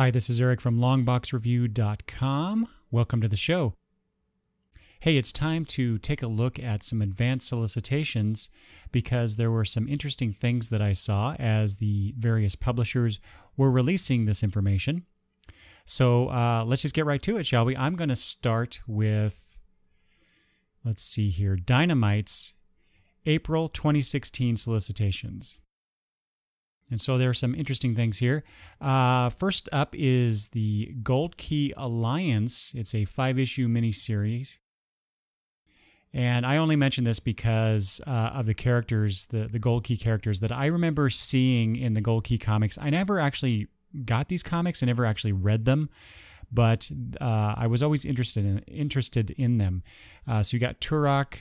Hi, this is Eric from longboxreview.com. Welcome to the show. Hey, it's time to take a look at some advanced solicitations because there were some interesting things that I saw as the various publishers were releasing this information. So let's just get right to it, shall we? I'm going to start with, let's see here, Dynamite's April 2016 solicitations. And so there are some interesting things here. First up is the Gold Key Alliance. It's a 5-issue miniseries. And I only mention this because of the characters, the Gold Key characters that I remember seeing in the Gold Key comics. I never actually got these comics. I never actually read them, but I was always interested in them. So you got Turok,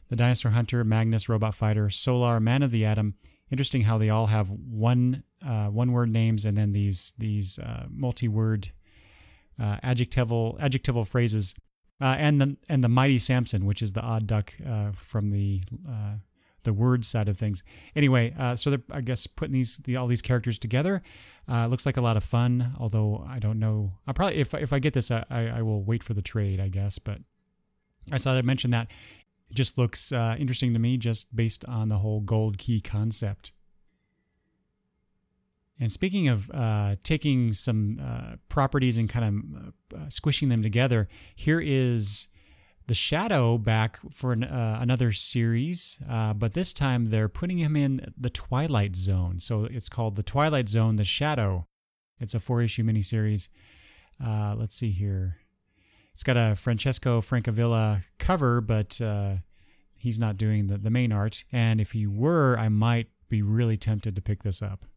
the Dinosaur Hunter, Magnus, Robot Fighter, Solar, Man of the Atom. Interesting how they all have one-word names and then these multi-word adjectival phrases. And the Mighty Samson, which is the odd duck from the word side of things. Anyway, so they're, I guess, putting all these characters together. Looks like a lot of fun, although I don't know. I'll probably, if I get this, I will wait for the trade, I guess. But I thought I'd mention that. It just looks interesting to me, just based on the whole Gold Key concept. And speaking of taking some properties and kind of squishing them together, here is the Shadow back for another series, but this time they're putting him in the Twilight Zone. So it's called the Twilight Zone, the Shadow. It's a 4-issue miniseries. Let's see here. It's got a Francesco Francavilla cover, but he's not doing the main art. And if he were, I might be really tempted to pick this up.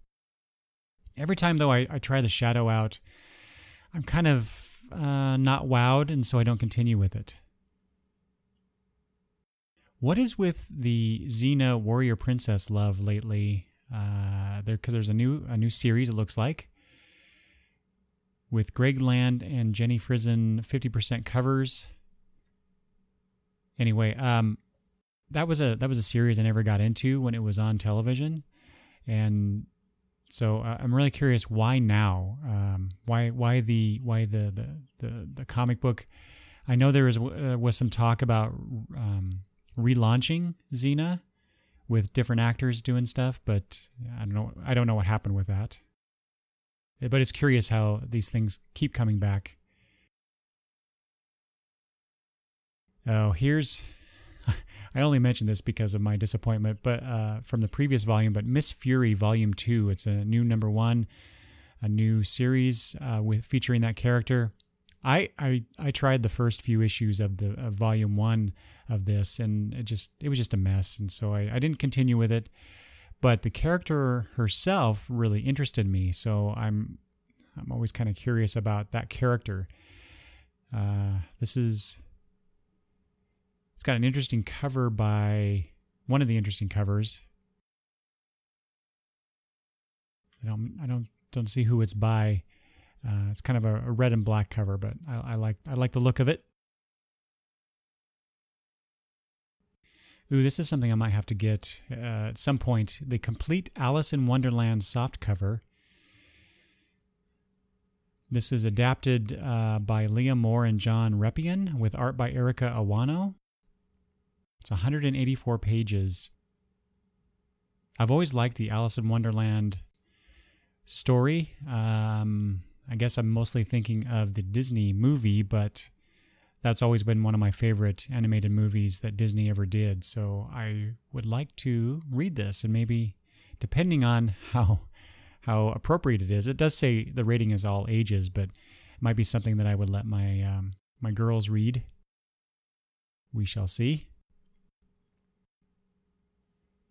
Every time, though, I try the Shadow out, I'm kind of not wowed, and so I don't continue with it. What is with the Xena Warrior Princess love lately? Because there's a new series, it looks like, with Greg Land and Jenny Frison 50% covers. Anyway, that was a series I never got into when it was on television, and so I'm really curious why now. Why the comic book? I know there was some talk about relaunching Xena with different actors doing stuff, but I don't know what happened with that. But it's curious how these things keep coming back. Oh, here's... I only mentioned this because of my disappointment, but from the previous volume, but Miss Fury Volume 2. It's a new #1, a new series featuring that character. I tried the first few issues of Volume 1 of this, and it was just a mess, and so I didn't continue with it. But the character herself really interested me, so I'm always kind of curious about that character. It's got an interesting cover by one of the interesting covers. I don't see who it's by. It's kind of a red and black cover, but I like the look of it. Ooh, this is something I might have to get at some point. The complete Alice in Wonderland softcover. This is adapted by Leah Moore and John Reppion with art by Erica Awano. It's 184 pages. I've always liked the Alice in Wonderland story. I guess I'm mostly thinking of the Disney movie, but that's always been one of my favorite animated movies that Disney ever did. So I would like to read this, and maybe, depending on how appropriate it is, it does say the rating is all ages, but it might be something that I would let my my girls read. We shall see.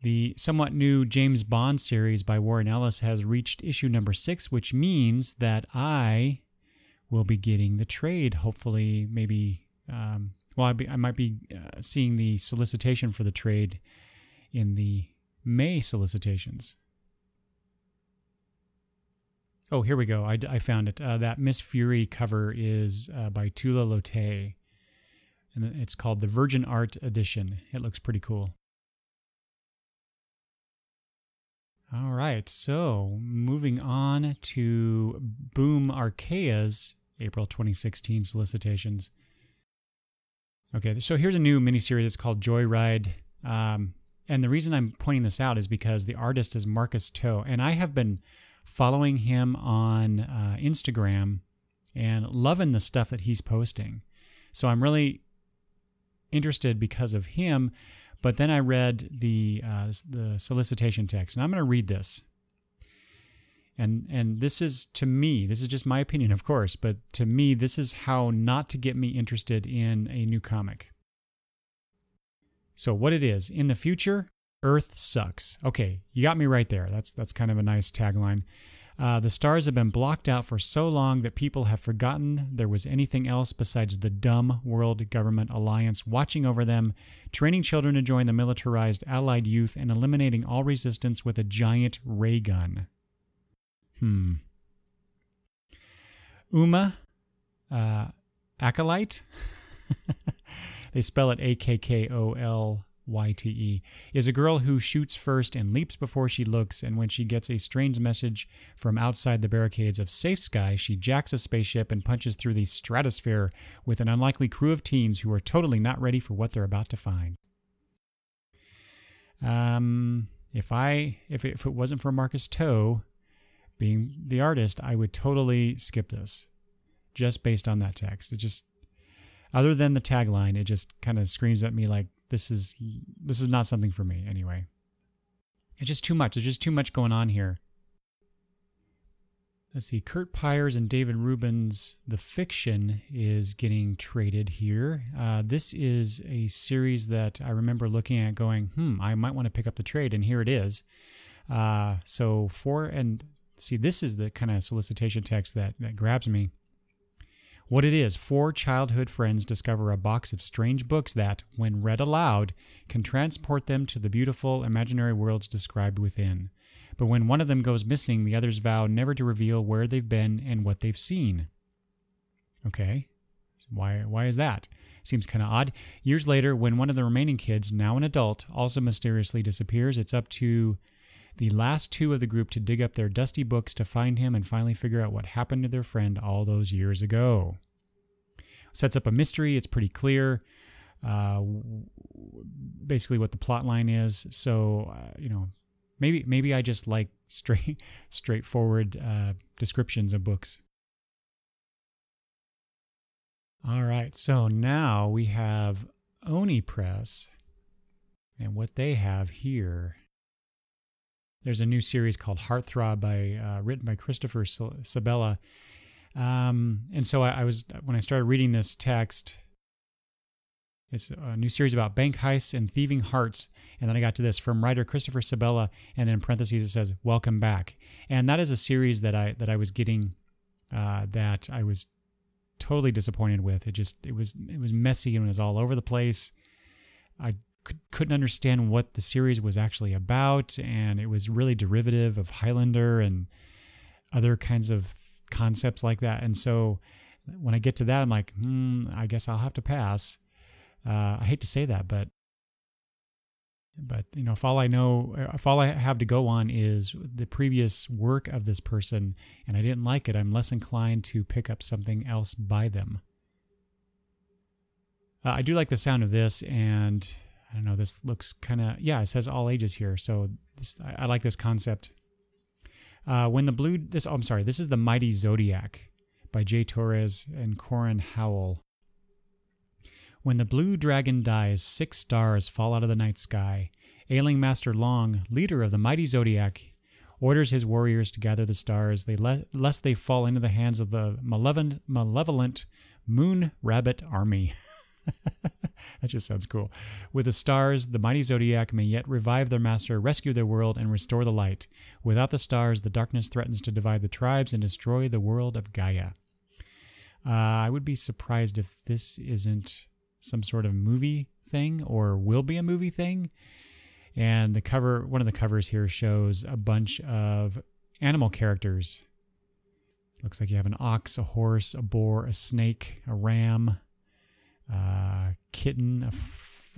The somewhat new James Bond series by Warren Ellis has reached issue #6, which means that I will be getting the trade. Hopefully, maybe. I might be seeing the solicitation for the trade in the May solicitations. Oh, here we go. I found it. That Miss Fury cover is by Tula Lotay, and it's called the Virgin Art Edition. It looks pretty cool. All right, so moving on to Boom Archaea's April 2016 solicitations. Okay, so here's a new miniseries. It's called Joyride. And the reason I'm pointing this out is because the artist is Marcus To. And I have been following him on Instagram and loving the stuff that he's posting. So I'm really interested because of him. But then I read the solicitation text, and I'm going to read this. And this is, to me, this is just my opinion, of course, but to me, this is how not to get me interested in a new comic. So what it is, in the future, Earth sucks. Okay, you got me right there. That's kind of a nice tagline. The stars have been blocked out for so long that people have forgotten there was anything else besides the dumb World Government Alliance watching over them, training children to join the militarized Allied youth, and eliminating all resistance with a giant ray gun. Uma, Acolyte, they spell it Akkolyte, is a girl who shoots first and leaps before she looks, and when she gets a strange message from outside the barricades of Safe Sky, she jacks a spaceship and punches through the stratosphere with an unlikely crew of teens who are totally not ready for what they're about to find. If it wasn't for Marcus To being the artist, I would totally skip this, just based on that text. It just, other than the tagline, it just kind of screams at me like this is not something for me anyway. It's just too much. There's just too much going on here. Let's see. Kurt Pyers and David Rubin's The Fiction is getting traded here. This is a series that I remember looking at going, I might want to pick up the trade, and here it is. See, this is the kind of solicitation text that grabs me. What it is, 4 childhood friends discover a box of strange books that, when read aloud, can transport them to the beautiful imaginary worlds described within. But when one of them goes missing, the others vow never to reveal where they've been and what they've seen. Okay, so why is that? Seems kind of odd. Years later, when one of the remaining kids, now an adult, also mysteriously disappears, it's up to the last 2 of the group to dig up their dusty books to find him and finally figure out what happened to their friend all those years ago. Sets up a mystery. It's pretty clear, basically what the plot line is. So, maybe I just like straightforward descriptions of books. All right, so now we have Oni Press, and what they have here. There's a new series called Heartthrob written by Christopher Sabella. And so when I started reading this text, it's a new series about bank heists and thieving hearts. And then I got to this, from writer Christopher Sabella, and then in parentheses it says, "Welcome back." And that is a series that I was getting, that I was totally disappointed with. It was messy and it was all over the place. I couldn't understand what the series was actually about, and it was really derivative of Highlander and other kinds of concepts like that. And so when I get to that, I'm like, I guess I'll have to pass. I hate to say that, but if all I have to go on is the previous work of this person, and I didn't like it, I'm less inclined to pick up something else by them. I do like the sound of this, and I don't know, this looks kind of, it says all ages here, so I like this concept. This is The Mighty Zodiac by Jay Torres and Corin Howell. When the blue dragon dies, 6 stars fall out of the night sky. Ailing Master Long, leader of the Mighty Zodiac, orders his warriors to gather the stars, lest they fall into the hands of the malevolent Moon Rabbit Army. That just sounds cool. With the stars, the mighty Zodiac may yet revive their master, rescue their world, and restore the light. Without the stars, the darkness threatens to divide the tribes and destroy the world of Gaia. I would be surprised if this isn't some sort of movie thing, or will be a movie thing. And one of the covers here shows a bunch of animal characters. Looks like you have an ox, a horse, a boar, a snake, a ram, kitten,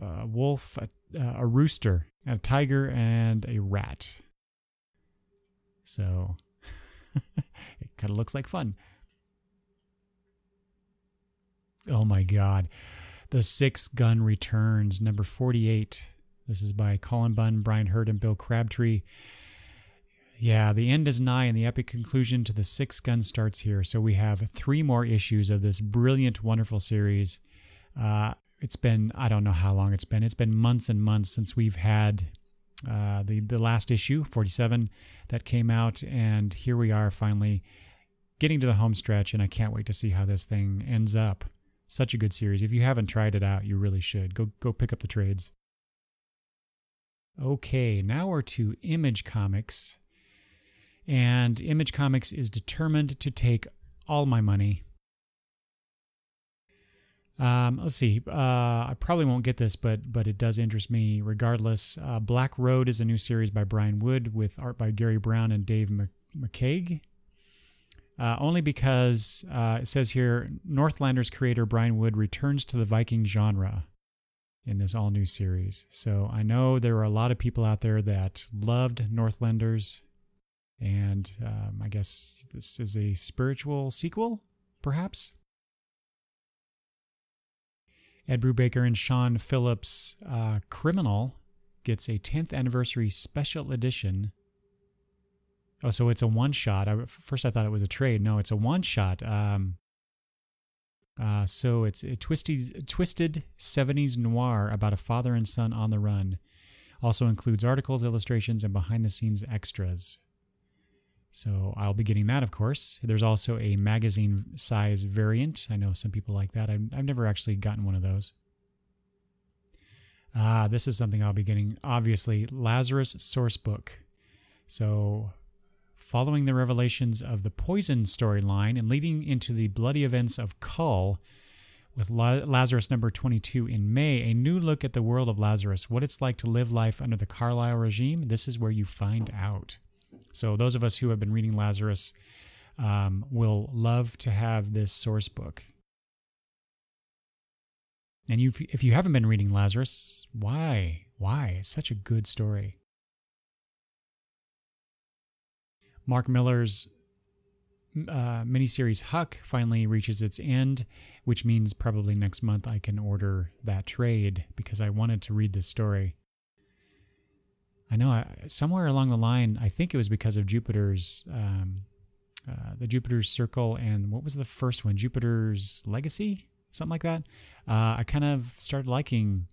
a wolf, a rooster, a tiger, and a rat. So it kind of looks like fun. Oh my God. The Sixth Gun returns, number 48. This is by Colin Bunn, Brian Hurd, and Bill Crabtree. Yeah, the end is nigh and the epic conclusion to The Sixth Gun starts here. So we have 3 more issues of this brilliant, wonderful series. It's been, I don't know how long it's been. It's been months and months since we've had the last issue, 47, that came out. And here we are finally getting to the home stretch, and I can't wait to see how this thing ends up. Such a good series. If you haven't tried it out, you really should. Go pick up the trades. Okay, now we're to Image Comics. And Image Comics is determined to take all my money. Let's see. I probably won't get this, but it does interest me regardless. Black Road is a new series by Brian Wood with art by Gary Brown and Dave McCaig. Only because it says here, Northlanders creator Brian Wood returns to the Viking genre in this all-new series. So I know there are a lot of people out there that loved Northlanders, and I guess this is a spiritual sequel, perhaps? Ed Brubaker and Sean Phillips' Criminal gets a 10th anniversary special edition. Oh, so it's a one-shot. First I thought it was a trade. No, it's a one-shot. So it's a twisted 70s noir about a father and son on the run. Also includes articles, illustrations, and behind-the-scenes extras. So I'll be getting that, of course. There's also a magazine-size variant. I know some people like that. I've never actually gotten one of those. This is something I'll be getting. Obviously, Lazarus Sourcebook. So following the revelations of the Poison storyline and leading into the bloody events of Kull, with Lazarus number 22 in May, a new look at the world of Lazarus, what it's like to live life under the Carlisle regime. This is where you find out. So those of us who have been reading Lazarus will love to have this source book. And if you haven't been reading Lazarus, why? Why? It's such a good story. Mark Miller's miniseries Huck finally reaches its end, which means probably next month I can order that trade because I wanted to read this story. I know somewhere along the line, I think it was because of Jupiter's, the Jupiter's Circle, and what was the first one? Jupiter's Legacy? Something like that. I kind of started liking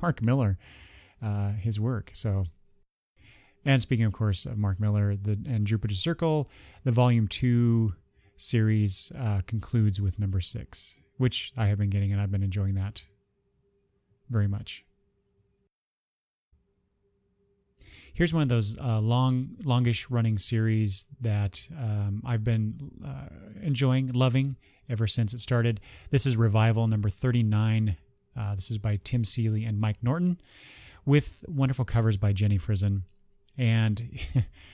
Mark Miller, his work. So, and speaking, of course, of Mark Miller and Jupiter's Circle, the Volume 2 series concludes with number 6, which I have been getting, and I've been enjoying that very much. Here's one of those longish running series that I've been enjoying, loving ever since it started. This is Revival number 39. This is by Tim Seeley and Mike Norton, with wonderful covers by Jenny Frison. And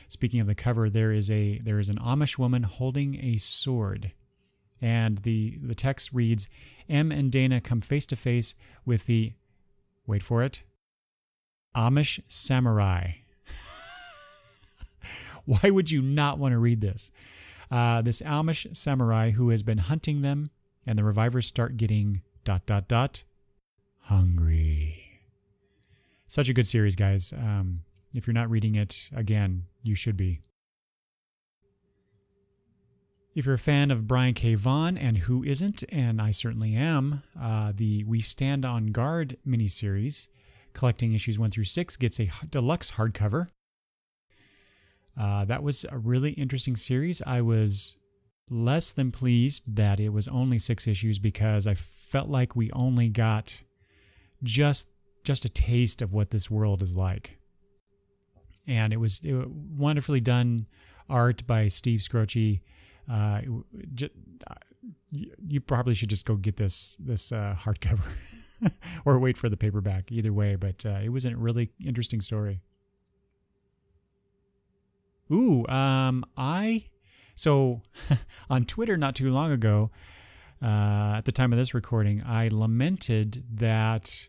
speaking of the cover, there is an Amish woman holding a sword, and the text reads, "Em and Dana come face to face with the," wait for it, "Amish samurai." Why would you not want to read this? This Amish samurai who has been hunting them, and the revivers start getting ... hungry. Such a good series, guys. If you're not reading it, again, you should be. If you're a fan of Brian K. Vaughan, and who isn't, and I certainly am, the We Stand on Guard miniseries, collecting issues 1 through 6, gets a deluxe hardcover. That was a really interesting series. I was less than pleased that it was only 6 issues because I felt like we only got just a taste of what this world is like. And it was wonderfully done art by Steve Scroce. You probably should just go get this hardcover or wait for the paperback. Either way, but it was a really interesting story. Ooh, so on Twitter not too long ago, at the time of this recording, I lamented that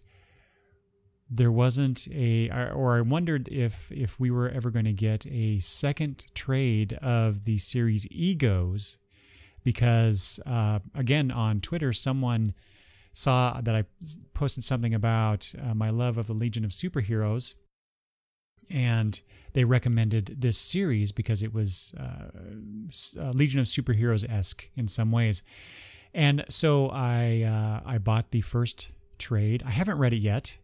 there wasn't or I wondered if we were ever going to get a second trade of the series Egos, because again, on Twitter, someone saw that I posted something about my love of the Legion of Superheroes, and they recommended this series because it was Legion of Superheroes-esque in some ways. And so I bought the first trade. I haven't read it yet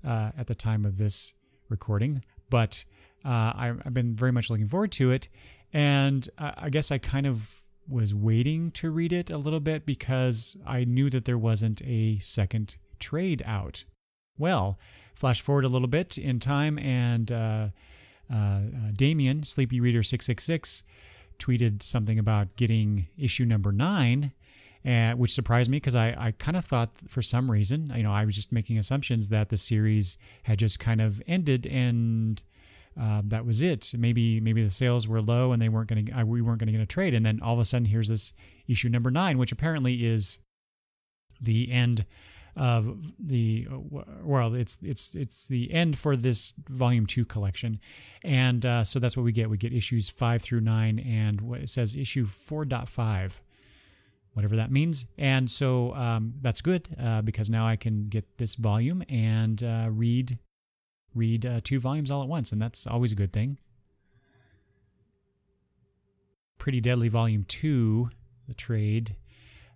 at the time of this recording, but I've been very much looking forward to it. And I guess I kind of was waiting to read it a little bit because I knew that there wasn't a second trade out. Well, flash forward a little bit in time, and Damien, Sleepy Reader 666, tweeted something about getting issue number 9, which surprised me because I kind of thought for some reason, I was just making assumptions that the series had just kind of ended and that was it. Maybe the sales were low and we weren't going to get a trade. And then all of a sudden, here's this issue number 9, which apparently is the end of the it's the end for this volume 2 collection. And so that's what we get. We get issues 5 through 9, and what it says issue 4.5, whatever that means. And so that's good because now I can get this volume and read 2 volumes all at once, and that's always a good thing. Pretty Deadly Volume 2, the trade,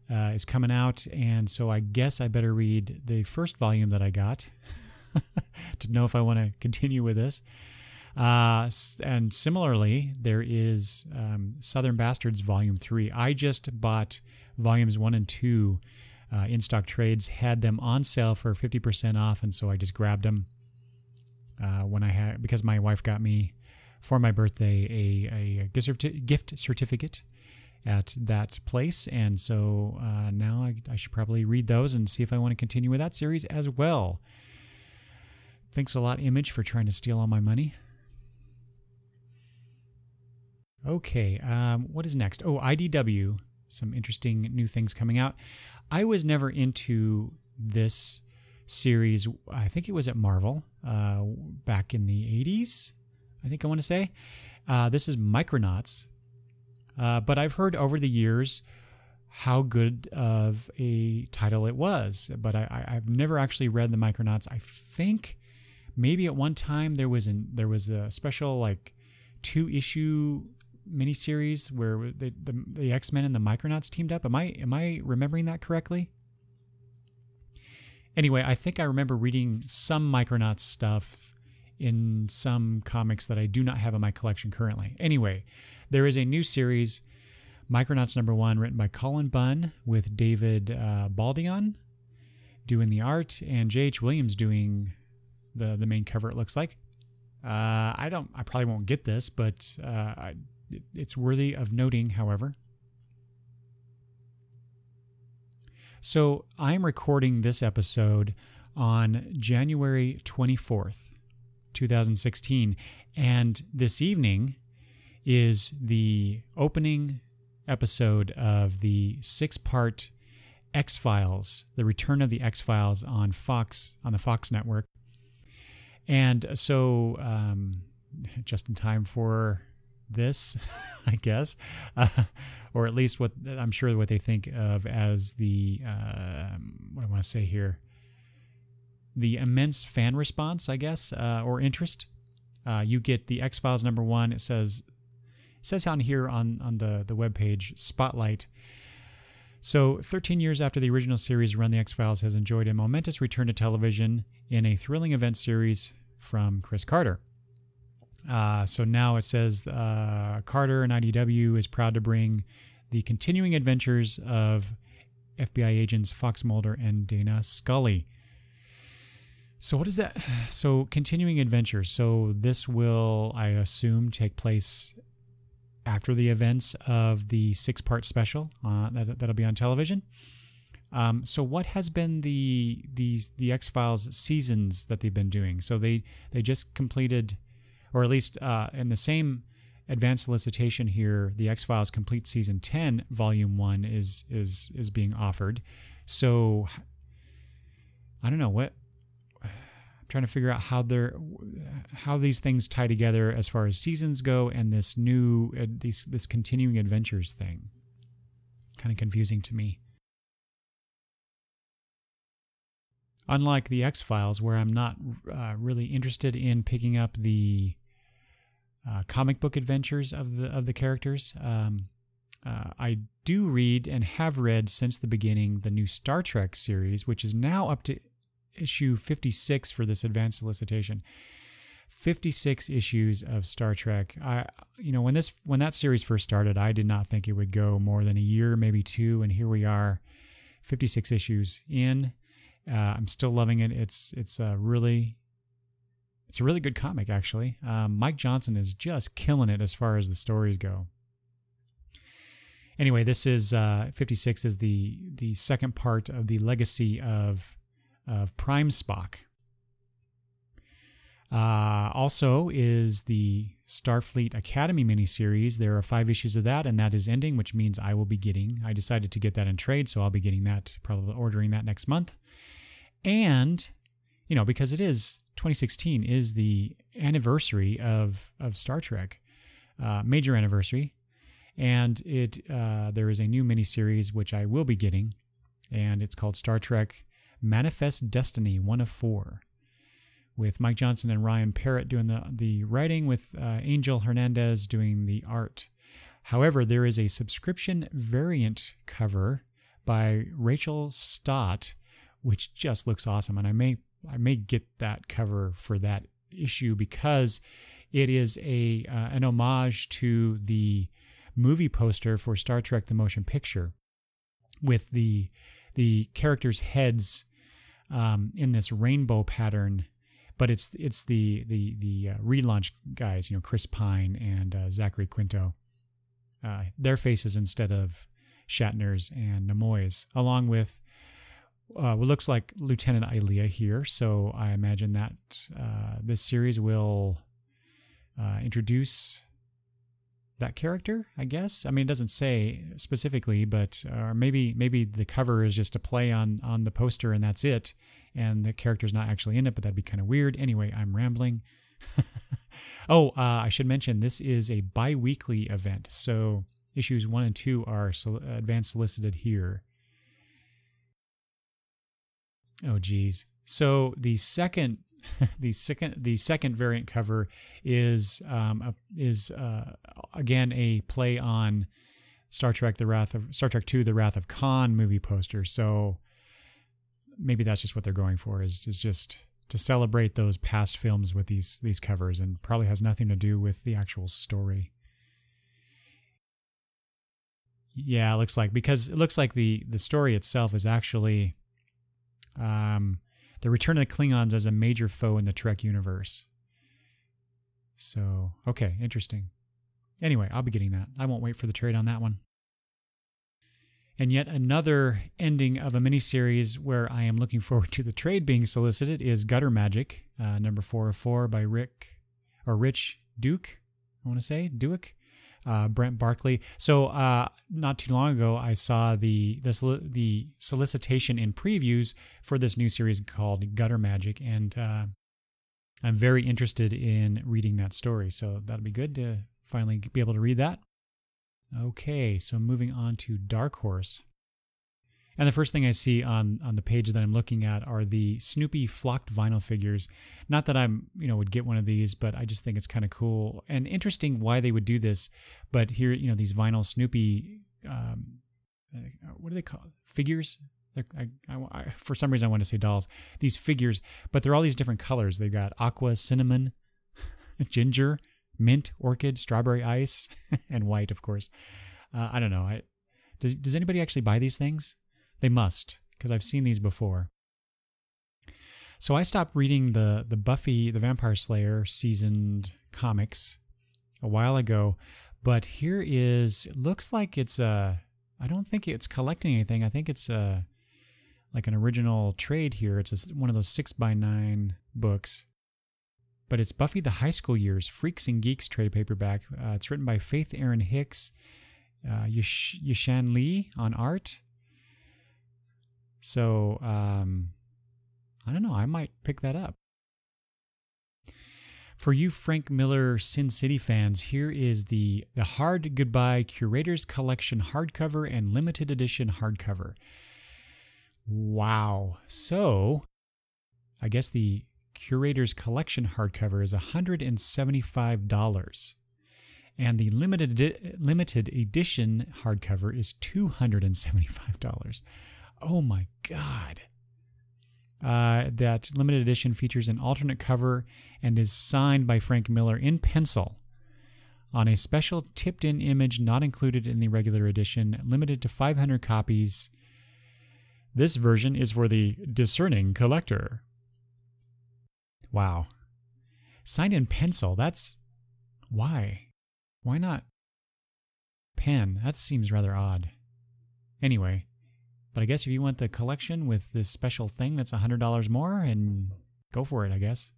is coming out, and so I guess I better read the first volume that I got to know if I want to continue with this. And similarly, there is Southern Bastards Volume 3. I just bought Volumes 1 and 2 in stock trades, had them on sale for 50% off, and so I just grabbed them. Because my wife got me for my birthday a gift certificate at that place, and so now I should probably read those and see if I want to continue with that series as well. Thanks a lot, Image, for trying to steal all my money. Okay, what is next? Oh, IDW, some interesting new things coming out. I was never into this series. I think it was at Marvel back in the 80s, I think I want to say. This is Micronauts, but I've heard over the years how good of a title it was, but I've never actually read the Micronauts. I think maybe at one time there was a special like 2-issue miniseries where the X-Men and the Micronauts teamed up. Am I remembering that correctly? Anyway, I think I remember reading some Micronauts stuff in some comics that I do not have in my collection currently. Anyway, there is a new series, Micronauts number 1, written by Colin Bunn with David Baldion doing the art and J.H. Williams doing the main cover, it looks like. I probably won't get this, but it's worthy of noting, however. So I'm recording this episode on January 24th, 2016, and this evening is the opening episode of the 6-part X-Files, the return of the X-Files on Fox, on the Fox network. And so just in time for this, I guess, or at least what I'm sure what they think of as the what I want to say here, the immense fan response, I guess, or interest. You get the X-Files number 1. It says on here on the webpage, Spotlight. So 13 years after the original series run, the X-Files has enjoyed a momentous return to television in a thrilling event series from Chris Carter. So now it says Carter and IDW is proud to bring the continuing adventures of FBI agents Fox Mulder and Dana Scully. So what is that? So continuing adventures. So this will, I assume, take place after the events of the 6-part special that'll be on television. So what has been the X-Files seasons that they've been doing? So they just completed, or at least in the same advanced solicitation here, the X-Files Complete Season 10, Volume 1 is being offered. So I don't know what. trying to figure out how these things tie together as far as seasons go, and this new this continuing adventures thing. Kind of confusing to me. Unlike the X-Files, where I'm not really interested in picking up the comic book adventures of the characters, I do read and have read since the beginning the new Star Trek series, which is now up to issue 56 for this advanced solicitation. 56 issues of Star Trek. When that series first started, I did not think it would go more than a year, maybe two, and here we are, 56 issues in. I'm still loving it. It's a really good comic, actually. Mike Johnson is just killing it as far as the stories go. Anyway, this is 56 is the second part of the legacy of Prime Spock. Also is the Starfleet Academy miniseries. There are 5 issues of that, and that is ending, which means I decided to get that in trade, so I'll be getting that, probably ordering that next month. And, because it is 2016 is the anniversary of Star Trek, major anniversary, and there is a new miniseries which I will be getting, and it's called Star Trek Manifest Destiny 1 of 4. With Mike Johnson and Ryan Parrott doing the writing, with Angel Hernandez doing the art. However, there is a subscription variant cover by Rachel Stott, which just looks awesome, and I may get that cover for that issue because it is an homage to the movie poster for Star Trek: The Motion Picture, with the characters' heads in this rainbow pattern. But it's the relaunch guys, Chris Pine and Zachary Quinto, their faces instead of Shatner's and Nimoy's, along with what looks like Lieutenant Ilea here. So I imagine that this series will introduce that character, I guess. I mean, it doesn't say specifically, but maybe the cover is just a play on the poster and that's it, and the character's not actually in it, but that'd be kind of weird. Anyway, I'm rambling. I should mention this is a bi-weekly event, so issues 1 and 2 are advanced solicited here. Oh geez. So the second variant cover is again a play on Star Trek 2: The Wrath of Khan movie poster. So maybe that's just what they're going for, is just to celebrate those past films with these covers, and probably has nothing to do with the actual story. Yeah, it looks like the story itself is actually the return of the Klingons as a major foe in the Trek universe. So, okay, interesting. Anyway, I'll be getting that. I won't wait for the trade on that one. And yet another ending of a miniseries where I am looking forward to the trade being solicited is Gutter Magic, number 4 of 4 by Rich Duke. I want to say Duke. Brent Barkley. So not too long ago, I saw the solicitation in previews for this new series called Gutter Magic, and I'm very interested in reading that story. So that'll be good to finally be able to read that. Okay, so moving on to Dark Horse. And the first thing I see on the page that I'm looking at are the Snoopy flocked vinyl figures. Not that I'm, would get one of these, but I just think it's kind of cool and interesting why they would do this. But here, these vinyl Snoopy, what do they call it? Figures? For some reason, I want to say dolls. These figures, but they're all these different colors. They've got aqua, cinnamon, ginger, mint, orchid, strawberry ice, and white, of course. I don't know. Does anybody actually buy these things? They must, because I've seen these before. So I stopped reading the Buffy the Vampire Slayer seasoned comics a while ago, but here it looks like it's I don't think it's collecting anything. I think it's like an original trade here. It's one of those 6x9 books. But it's Buffy the High School Years, Freaks and Geeks trade paperback. It's written by Faith Erin Hicks, Yishan Lee on art. So, I don't know. I might pick that up. For you Frank Miller Sin City fans, here is the Hard Goodbye Curators Collection hardcover and limited edition hardcover. Wow. So, I guess the Curators Collection hardcover is $175. And the limited edition hardcover is $275. Oh my God. That limited edition features an alternate cover and is signed by Frank Miller in pencil on a special tipped-in image not included in the regular edition, limited to 500 copies. This version is for the discerning collector. Wow. Signed in pencil, that's... Why? Why not pen? That seems rather odd. Anyway, but I guess if you want the collection with this special thing that's $100 more, and go for it, I guess.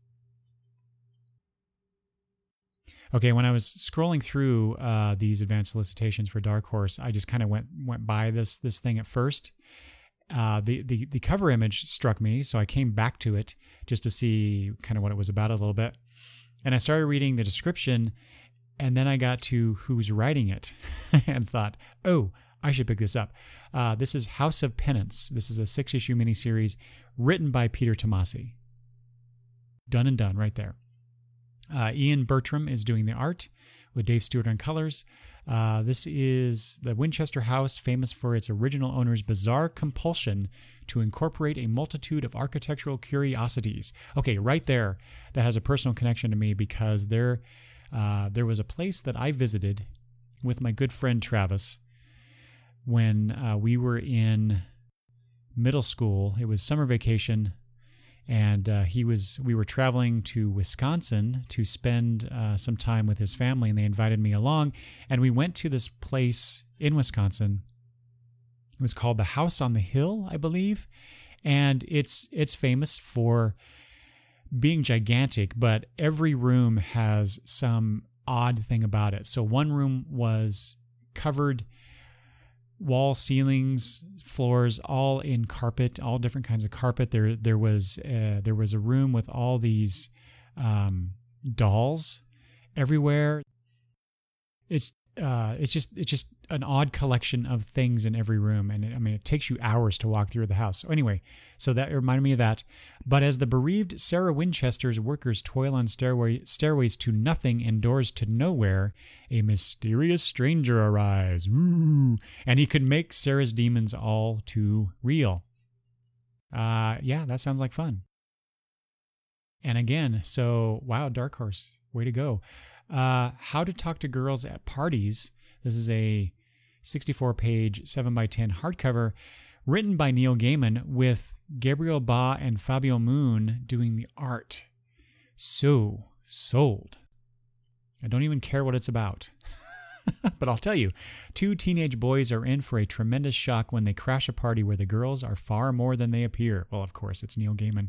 Okay, when I was scrolling through these advanced solicitations for Dark Horse, I just kind of went by this thing at first. The cover image struck me, so I came back to it just to see kind of what it was about a little bit. And I started reading the description, and then I got to who's writing it and thought, oh, I should pick this up. This is House of Penance. This is a 6-issue miniseries written by Peter Tomasi. Done and done right there. Ian Bertram is doing the art with Dave Stewart on colors. This is the Winchester House, famous for its original owner's bizarre compulsion to incorporate a multitude of architectural curiosities. Okay, right there, that has a personal connection to me because there was a place that I visited with my good friend Travis when we were in middle school. It was summer vacation, and we were traveling to Wisconsin to spend some time with his family, and they invited me along, and we went to this place in Wisconsin. It was called the House on the Hill, I believe, and it's famous for being gigantic, but every room has some odd thing about it. So one room was covered, wall, ceilings, floors, all in carpet, all different kinds of carpet. There was a room with all these dolls everywhere. It's just an odd collection of things in every room, and it takes you hours to walk through the house. So anyway, so that reminded me of that. But as the bereaved Sarah Winchester's workers toil on stairways to nothing and doors to nowhere, a mysterious stranger arrives. Ooh, and he could make Sarah's demons all too real. Yeah, that sounds like fun. And again, so wow, Dark Horse, way to go. How to Talk to Girls at Parties. This is a 64-page 7x10 hardcover written by Neil Gaiman with Gabriel Ba and Fabio Moon doing the art. So sold. I don't even care what it's about. But I'll tell you, 2 teenage boys are in for a tremendous shock when they crash a party where the girls are far more than they appear. Well, of course, it's Neil Gaiman.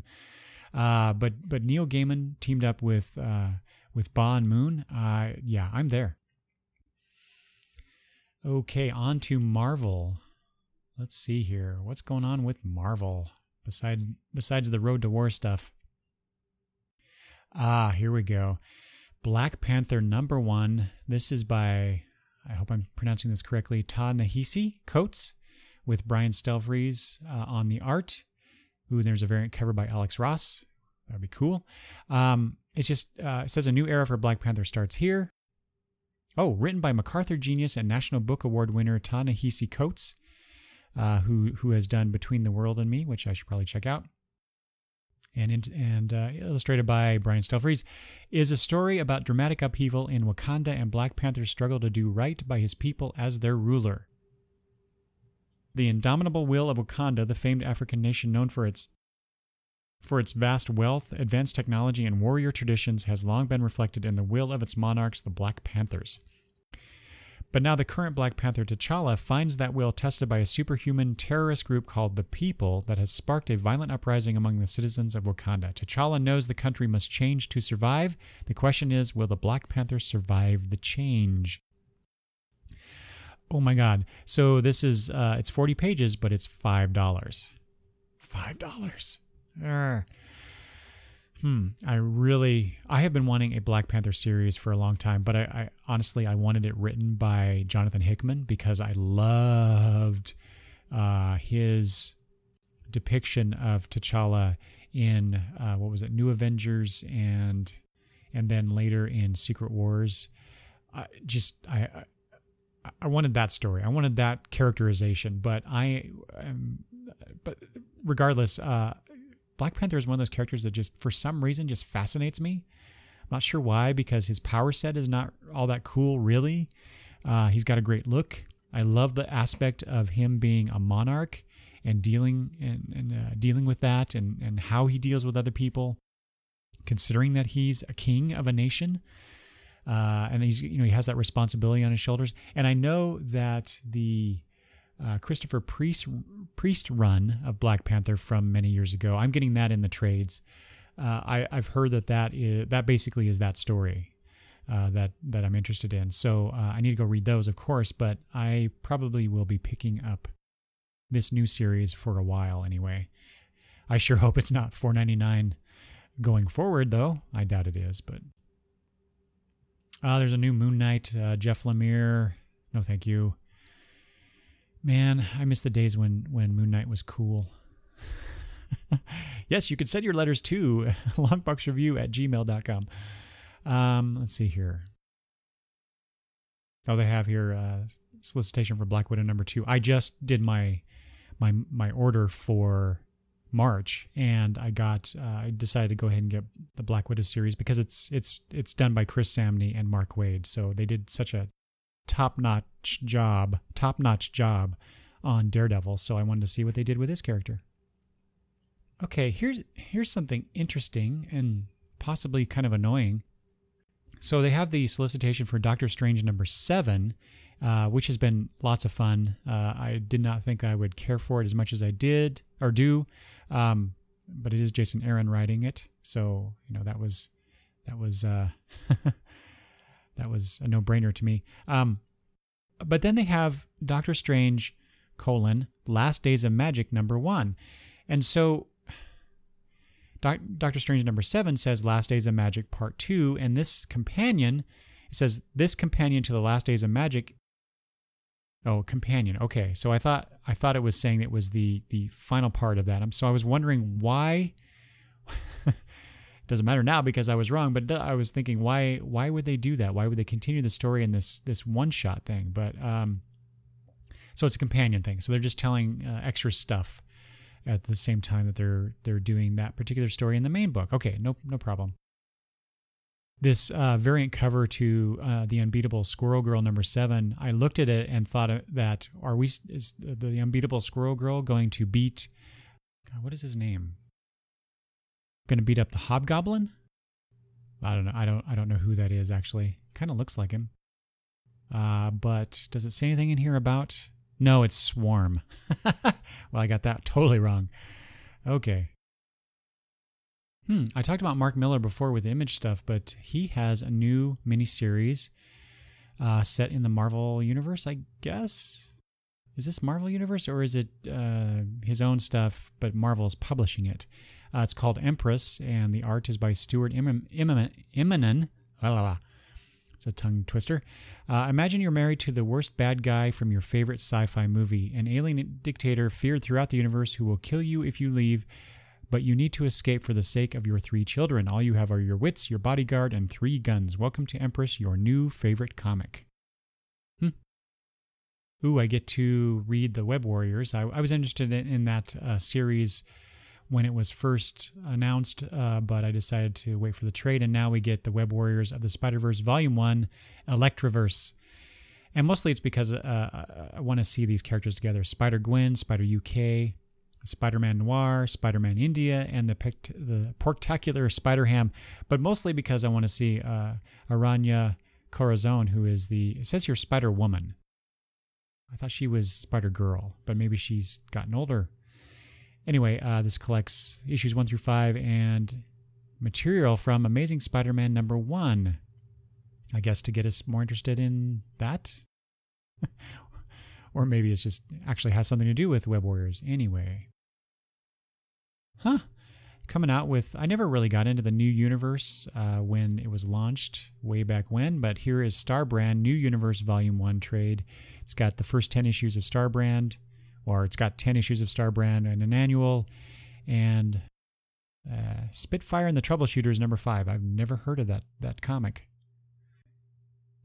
But Neil Gaiman teamed up with Ba and Moon. Yeah, I'm there. Okay, on to Marvel. Let's see here. What's going on with Marvel besides the Road to War stuff? Here we go. Black Panther #1. This is by, I hope I'm pronouncing this correctly, Ta-Nehisi Coates with Brian Stelfreeze on the art. Ooh, there's a variant cover by Alex Ross. That'd be cool. It's just, it says a new era for Black Panther starts here. Oh, written by MacArthur genius and National Book Award winner Ta-Nehisi Coates, who has done Between the World and Me, which I should probably check out. And illustrated by Brian Stelfreeze, is a story about dramatic upheaval in Wakanda and Black Panther's struggle to do right by his people as their ruler. The indomitable will of Wakanda, the famed African nation known for its vast wealth, advanced technology, and warrior traditions, has long been reflected in the will of its monarchs, the Black Panthers. But now the current Black Panther T'Challa finds that will tested by a superhuman terrorist group called the People that has sparked a violent uprising among the citizens of Wakanda. T'Challa knows the country must change to survive. The question is, will the Black Panther survive the change? Oh my God. So this is, it's 40 pages, but it's $5. $5. I have been wanting a Black Panther series for a long time, but I honestly, I wanted it written by Jonathan Hickman because I loved his depiction of T'Challa in what was it, New Avengers, and then later in Secret Wars. I wanted that story. I wanted that characterization, but regardless, Black Panther is one of those characters that just, for some reason, just fascinates me. I'm not sure why, because his power set is not all that cool, really. He's got a great look. I love the aspect of him being a monarch and dealing with that, and how he deals with other people, considering that he's a king of a nation, and he has that responsibility on his shoulders. And I know that the Christopher Priest run of Black Panther from many years ago, I'm getting that in the trades. I've heard that basically is that story that I'm interested in. So I need to go read those, of course, but I probably will be picking up this new series for a while anyway. I sure hope it's not $4.99 going forward, though. I doubt it is, but there's a new Moon Knight, Jeff Lemire. No, thank you. Man, I miss the days when Moon Knight was cool. Yes, you can send your letters to longboxreview@gmail.com. Let's see here. Oh, they have here solicitation for Black Widow #2. I just did my order for March, and I decided to go ahead and get the Black Widow series because it's done by Chris Samney and Mark Waid. So they did such a top-notch job on Daredevil, so I wanted to see what they did with his character. Okay, here's something interesting and possibly kind of annoying. So they have the solicitation for Doctor Strange #7, which has been lots of fun. I did not think I would care for it as much as I did or do, but it is Jason Aaron writing it, so that was that was a no-brainer to me. But then they have Doctor Strange: Last Days of Magic #1, and so Doctor Strange #7 says Last Days of Magic Part 2, and this companion, it says this companion to the Last Days of Magic. Oh, companion. Okay, so I thought it was saying it was the final part of that. So I was wondering why. Doesn't matter now because I was wrong, but I was thinking why would they do that? Why would they continue the story in this one-shot thing? But so it's a companion thing. So they're just telling extra stuff at the same time that they're doing that particular story in the main book. Okay, no problem. This variant cover to the Unbeatable Squirrel Girl #7, I looked at it and thought that is the Unbeatable Squirrel Girl going to beat? God, what is his name? Going to beat up the Hobgoblin? I don't know. I don't know who that is actually. Kind of looks like him. But does it say anything in here about? No, it's Swarm. Well, I got that totally wrong. Okay. I talked about Mark Miller before with Image stuff, but he has a new miniseries set in the Marvel Universe, I guess. Is this Marvel Universe or is it his own stuff, but Marvel's publishing it? It's called Empress, and the art is by Stuart Immonen. It's a tongue twister. Imagine you're married to the worst bad guy from your favorite sci-fi movie, an alien dictator feared throughout the universe who will kill you if you leave, but you need to escape for the sake of your 3 children. All you have are your wits, your bodyguard, and 3 guns. Welcome to Empress, your new favorite comic. Ooh, I get to read the Web Warriors. I was interested in that series when it was first announced, but I decided to wait for the trade, and now we get the Web Warriors of the Spider-Verse Volume 1, Electroverse. And mostly it's because I want to see these characters together. Spider-Gwen, Spider-UK, Spider-Man Noir, Spider-Man India, and the Porktacular Spider-Ham, but mostly because I want to see Aranya Corazon, who is it says here Spider-Woman. I thought she was Spider-Girl, but maybe she's gotten older. Anyway, this collects issues 1 through 5 and material from Amazing Spider-Man #1. I guess to get us more interested in that. Or maybe it's just actually has something to do with Web Warriors. Anyway. coming out with, I never really got into the New Universe when it was launched way back when, but here is Star Brand New Universe Volume 1 trade. It's got the first 10 issues of Star Brand, or it's got 10 issues of Star Brand and an annual, and Spitfire and the Troubleshooters number 5. I've never heard of that comic.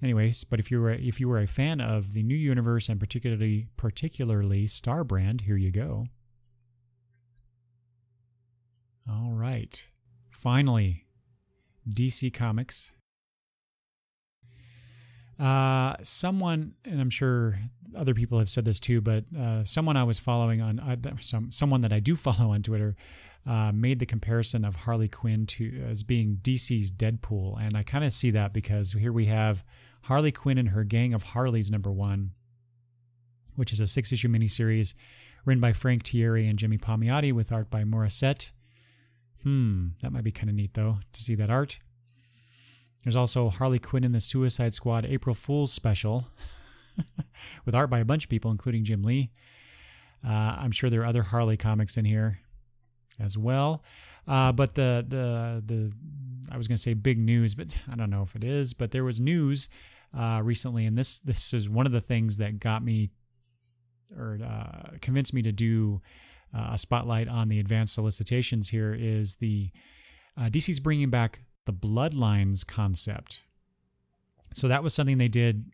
Anyways, but if you were a fan of the New Universe and particularly Star Brand, here you go. All right. Finally, DC Comics. Someone, and I'm sure other people have said this too, but someone I was following on, someone that I do follow on Twitter, made the comparison of Harley Quinn as being DC's Deadpool, and I kind of see that because here we have Harley Quinn and her Gang of Harleys number 1, which is a 6-issue miniseries written by Frank Thierry and Jimmy Palmiotti with art by Morissette. That might be kind of neat, though, to see that art. There's also Harley Quinn and the Suicide Squad April Fool's Special with art by a bunch of people, including Jim Lee. I'm sure there are other Harley comics in here as well. But the I was going to say big news, but I don't know if it is. But there was news recently, and this is one of the things that got me or convinced me to do a spotlight on the advanced solicitations here is the DC's bringing back the Bloodlines concept. So that was something they did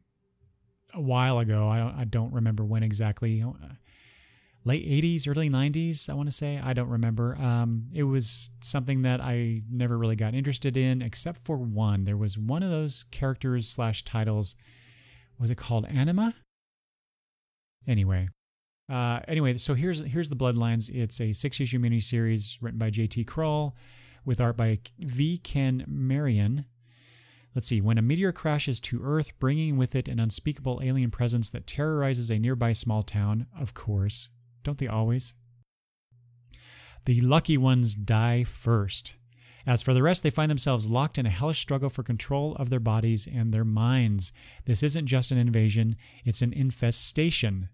a while ago. I don't remember when exactly. Late 80s, early 90s, I want to say. I don't remember. It was something that I never really got interested in, except for one. There was one of those characters / titles. Was it called Anima? Anyway, so here's the Bloodlines. It's a 6-issue miniseries written by J.T. Kroll with art by V. Ken Marion. Let's see. When a meteor crashes to Earth, bringing with it an unspeakable alien presence that terrorizes a nearby small town, of course. Don't they always? The lucky ones die first. As for the rest, they find themselves locked in a hellish struggle for control of their bodies and their minds. This isn't just an invasion, it's an infestation.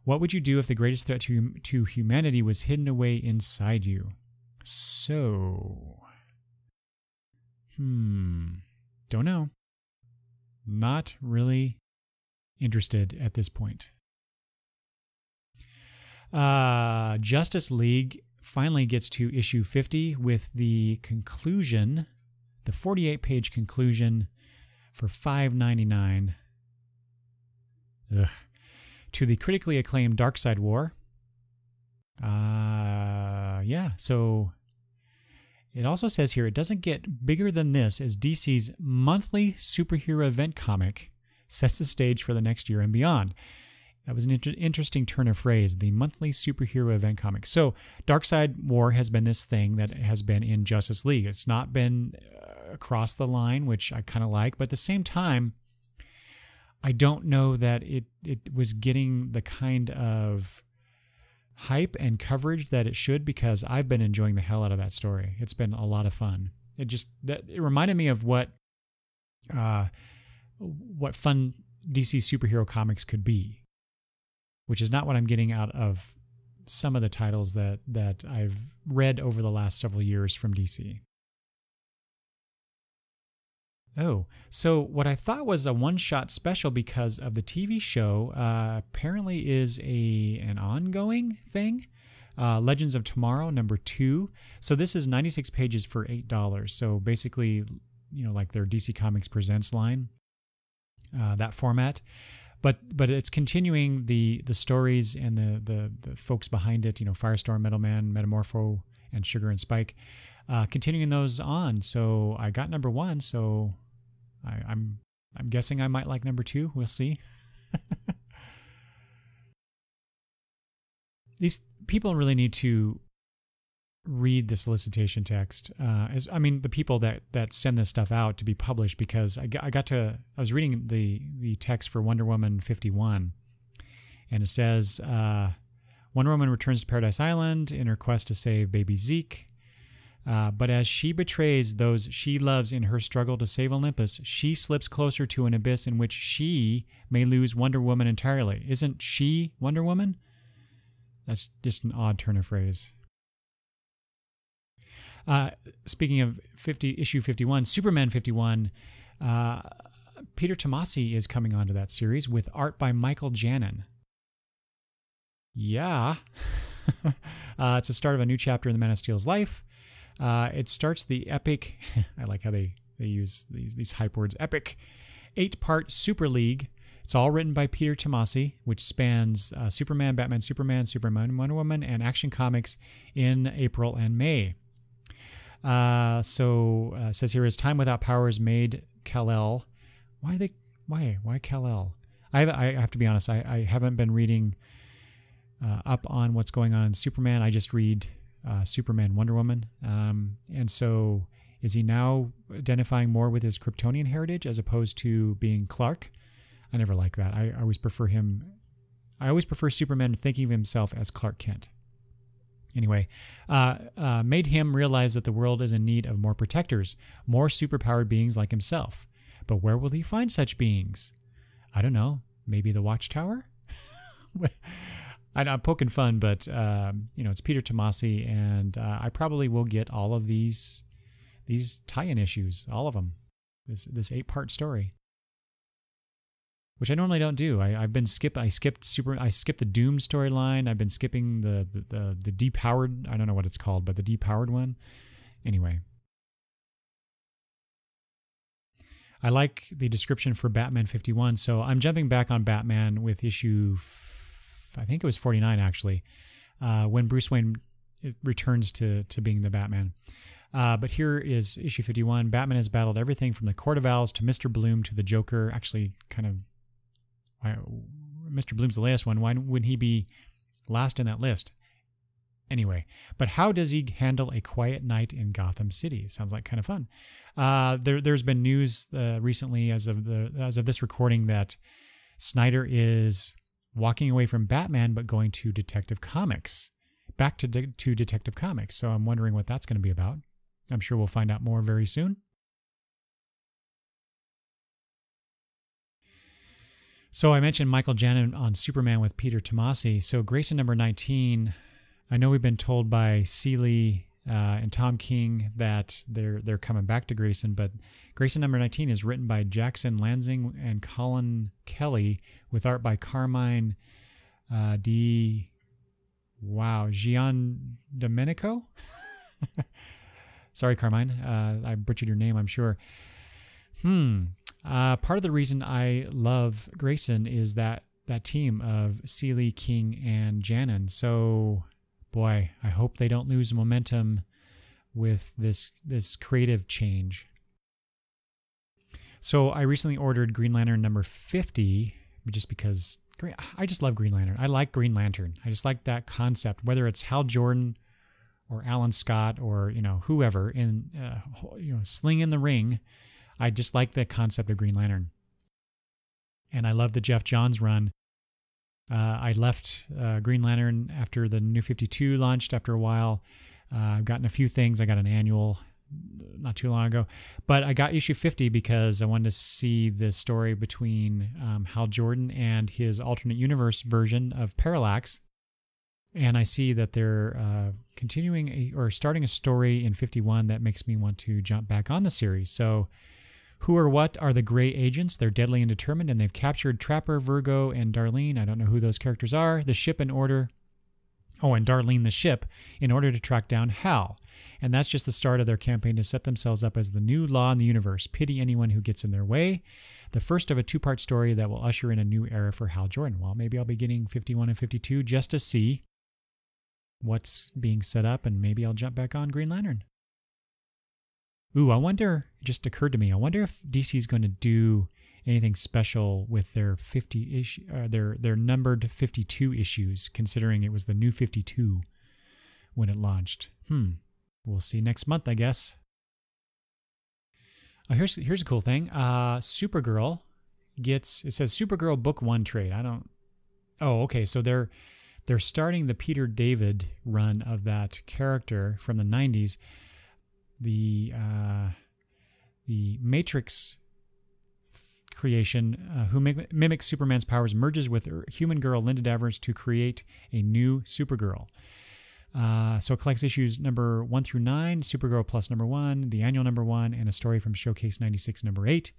What would you do if the greatest threat to humanity was hidden away inside you? So, don't know. Not really interested at this point. Justice League finally gets to issue 50 with the conclusion, the 48-page conclusion for $5.99. To the critically acclaimed Darkseid War. So it also says here it doesn't get bigger than this as DC's monthly superhero event comic sets the stage for the next year and beyond. That was an interesting turn of phrase, the monthly superhero event comic. So Darkseid War has been this thing that has been in Justice League. It's not been across the line, which I kind of like, but at the same time, I don't know that it was getting the kind of hype and coverage that it should, because I've been enjoying the hell out of that story. It's been a lot of fun. It reminded me of what fun DC superhero comics could be, which is not what I'm getting out of some of the titles that I've read over the last several years from DC. Oh, so what I thought was a one-shot special because of the TV show apparently is an ongoing thing. Legends of Tomorrow, number 2. So this is 96 pages for $8. So basically, like their DC Comics Presents line, that format. But it's continuing the stories and the folks behind it, Firestorm, Metalman, Metamorpho, and Sugar and Spike, continuing those on. So I got number 1, so I'm guessing I might like number 2. We'll see. These people really need to read the solicitation text. The people that send this stuff out to be published, because I was reading the text for Wonder Woman 51, and it says Wonder Woman returns to Paradise Island in her quest to save baby Zeke. But as she betrays those she loves in her struggle to save Olympus, she slips closer to an abyss in which she may lose Wonder Woman entirely. Isn't she Wonder Woman? That's just an odd turn of phrase. Speaking of issue 51, Superman 51, Peter Tomasi is coming onto that series with art by Michael Janin. Yeah. It's the start of a new chapter in the Man of Steel's life. It starts the epic, I like how they use these hype words, epic 8-part Super League. It's all written by Peter Tomasi, which spans Superman, Batman, Superman, Wonder Woman, and Action Comics in April and May. It says here, his time without powers made Kal-El. Why Kal-El? I have to be honest, I haven't been reading up on what's going on in Superman. I just read Superman, Wonder Woman. And so is he now identifying more with his Kryptonian heritage as opposed to being Clark? I never like that. I always prefer him. I always prefer Superman thinking of himself as Clark Kent. Anyway, made him realize that the world is in need of more protectors, more superpowered beings like himself. But where will he find such beings? I don't know. Maybe the Watchtower? I'm poking fun, but it's Peter Tomasi, and I probably will get all of these tie-in issues, all of them. This 8-part story, which I normally don't do. I skipped the Doom storyline. I've been skipping the depowered. I don't know what it's called, but the depowered one. Anyway, I like the description for Batman 51, so I'm jumping back on Batman with issue. I think it was 49 actually, when Bruce Wayne returns to being the Batman. But here is issue 51. Batman has battled everything from the Court of Owls to Mr. Bloom to the Joker. Actually, Mr. Bloom's the last one. Why wouldn't he be last in that list? Anyway, but how does he handle a quiet night in Gotham City? Sounds like kind of fun. There's been news recently, as of this recording, that Snyder is walking away from Batman but going to Detective Comics, back to Detective Comics. So I'm wondering what that's going to be about. I'm sure we'll find out more very soon. So I mentioned Michael Janin on Superman with Peter Tomasi. So Grayson number 19, I know we've been told by Seeley and Tom King that they're coming back to Grayson, but Grayson number 19 is written by Jackson Lansing and Colin Kelly with art by Carmine Gian Domenico. Sorry, Carmine. I butchered your name, I'm sure. Part of the reason I love Grayson is that team of Seeley, King, and Janin. So, boy, I hope they don't lose momentum with this creative change. So I recently ordered Green Lantern number 50 just because I just love Green Lantern. I like Green Lantern. I just like that concept, whether it's Hal Jordan or Alan Scott or whoever in Sling in the Ring. I just like the concept of Green Lantern. And I love the Jeff Johns run. I left Green Lantern after the New 52 launched after a while. I've gotten a few things. I got an annual not too long ago. But I got issue 50 because I wanted to see the story between Hal Jordan and his alternate universe version of Parallax. And I see that they're continuing or starting a story in 51 that makes me want to jump back on the series. So who or what are the Gray Agents? They're deadly and determined, and they've captured Trapper, Virgo, and Darlene. I don't know who those characters are. The ship in order... Oh, and Darlene the ship, in order to track down Hal. And that's just the start of their campaign to set themselves up as the new law in the universe. Pity anyone who gets in their way. The first of a 2-part story that will usher in a new era for Hal Jordan. Well, maybe I'll be getting 51 and 52 just to see what's being set up, and maybe I'll jump back on Green Lantern. Ooh, I wonder, it just occurred to me, I wonder if DC's going to do anything special with their 50 issue, their numbered 52 issues, considering it was the new 52 when it launched. We'll see next month, I guess. Here's a cool thing. Supergirl gets, it says Supergirl Book 1 trade. Okay, so they're starting the Peter David run of that character from the 90s. The Matrix creation, who mimics Superman's powers, merges with human girl Linda Davers to create a new Supergirl. So it collects issues number 1 through 9, Supergirl Plus number 1, the annual number 1, and a story from Showcase 96 number 8.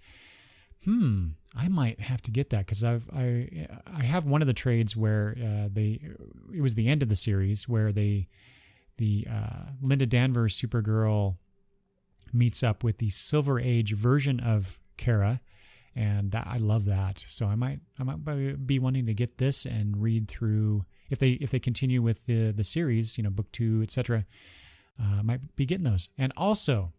I might have to get that because I have one of the trades where it was the end of the series where the Linda Danvers Supergirl meets up with the Silver Age version of Kara, and I love that. So I might be wanting to get this and read through if they continue with the series, book 2, etc. Might be getting those. And also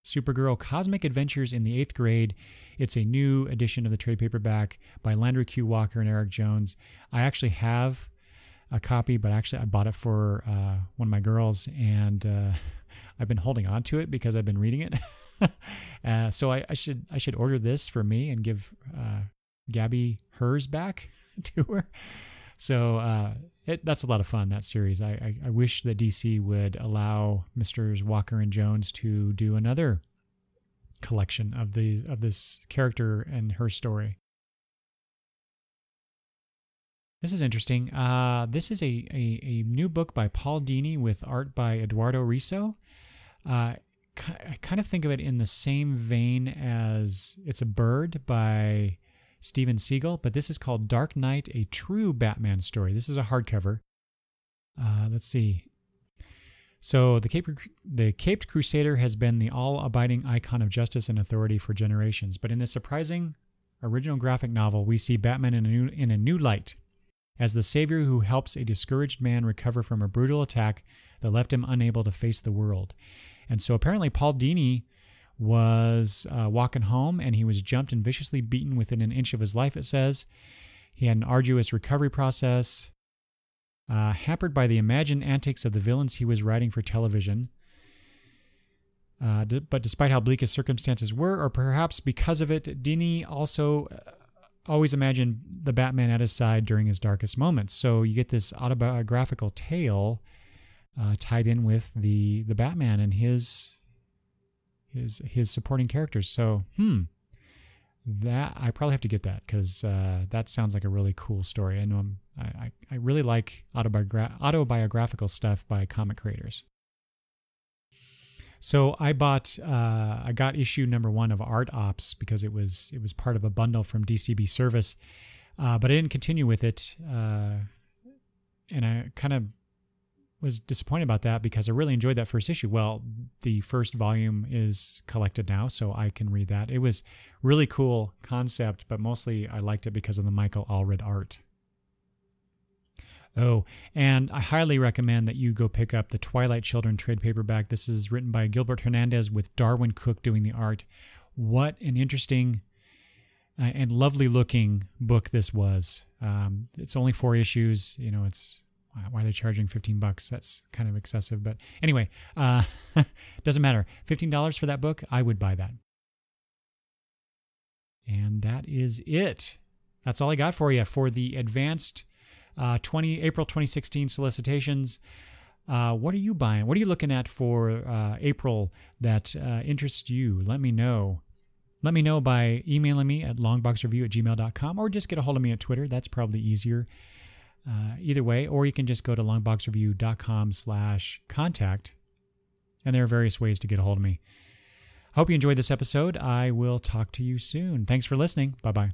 Supergirl Cosmic Adventures in the 8th Grade. It's a new edition of the trade paperback by Landry Q. Walker and Eric Jones. I actually have a copy, but actually I bought it for one of my girls, and I've been holding on to it because I've been reading it. So I should order this for me and give Gabby hers back to her. So that's a lot of fun, that series. I wish that DC would allow Mr. Walker and Jones to do another collection of this character and her story. This is interesting. This is a new book by Paul Dini with art by Eduardo Risso. I kind of think of it in the same vein as It's a Bird by Steven Siegel, but this is called Dark Knight, a True Batman Story. This is a hardcover. Let's see. So the Caped Crusader has been the all-abiding icon of justice and authority for generations, but in this surprising original graphic novel, we see Batman in a new light, as the savior who helps a discouraged man recover from a brutal attack that left him unable to face the world. And so apparently Paul Dini was walking home, and he was jumped and viciously beaten within an inch of his life, it says. He had an arduous recovery process, hampered by the imagined antics of the villains he was writing for television. But despite how bleak his circumstances were, or perhaps because of it, Dini also always imagined the Batman at his side during his darkest moments. So you get this autobiographical tale tied in with the Batman and his supporting characters. So, that I probably have to get that because that sounds like a really cool story. I know I really like autobiographical stuff by comic creators. So I got issue number 1 of Art Ops because it was part of a bundle from DCB Service, but I didn't continue with it, and I kind of was disappointed about that because I really enjoyed that first issue. Well, the first volume is collected now, so I can read that. It was really cool concept, but mostly I liked it because of the Michael Allred art. Oh, and I highly recommend that you go pick up the Twilight Children trade paperback. This is written by Gilbert Hernandez with Darwin Cook doing the art. What an interesting and lovely looking book this was. It's only 4 issues. It's why are they charging $15? That's kind of excessive. But anyway, doesn't matter. $15 for that book, I would buy that. And that is it. That's all I got for you for the advanced April 2016 solicitations. What are you buying? What are you looking at for April that interests you? Let me know. Let me know by emailing me at longboxreview@gmail.com or just get a hold of me at Twitter. That's probably easier. Either way, or you can just go to longboxreview.com/contact, and there are various ways to get a hold of me. I hope you enjoyed this episode. I will talk to you soon. Thanks for listening. Bye-bye.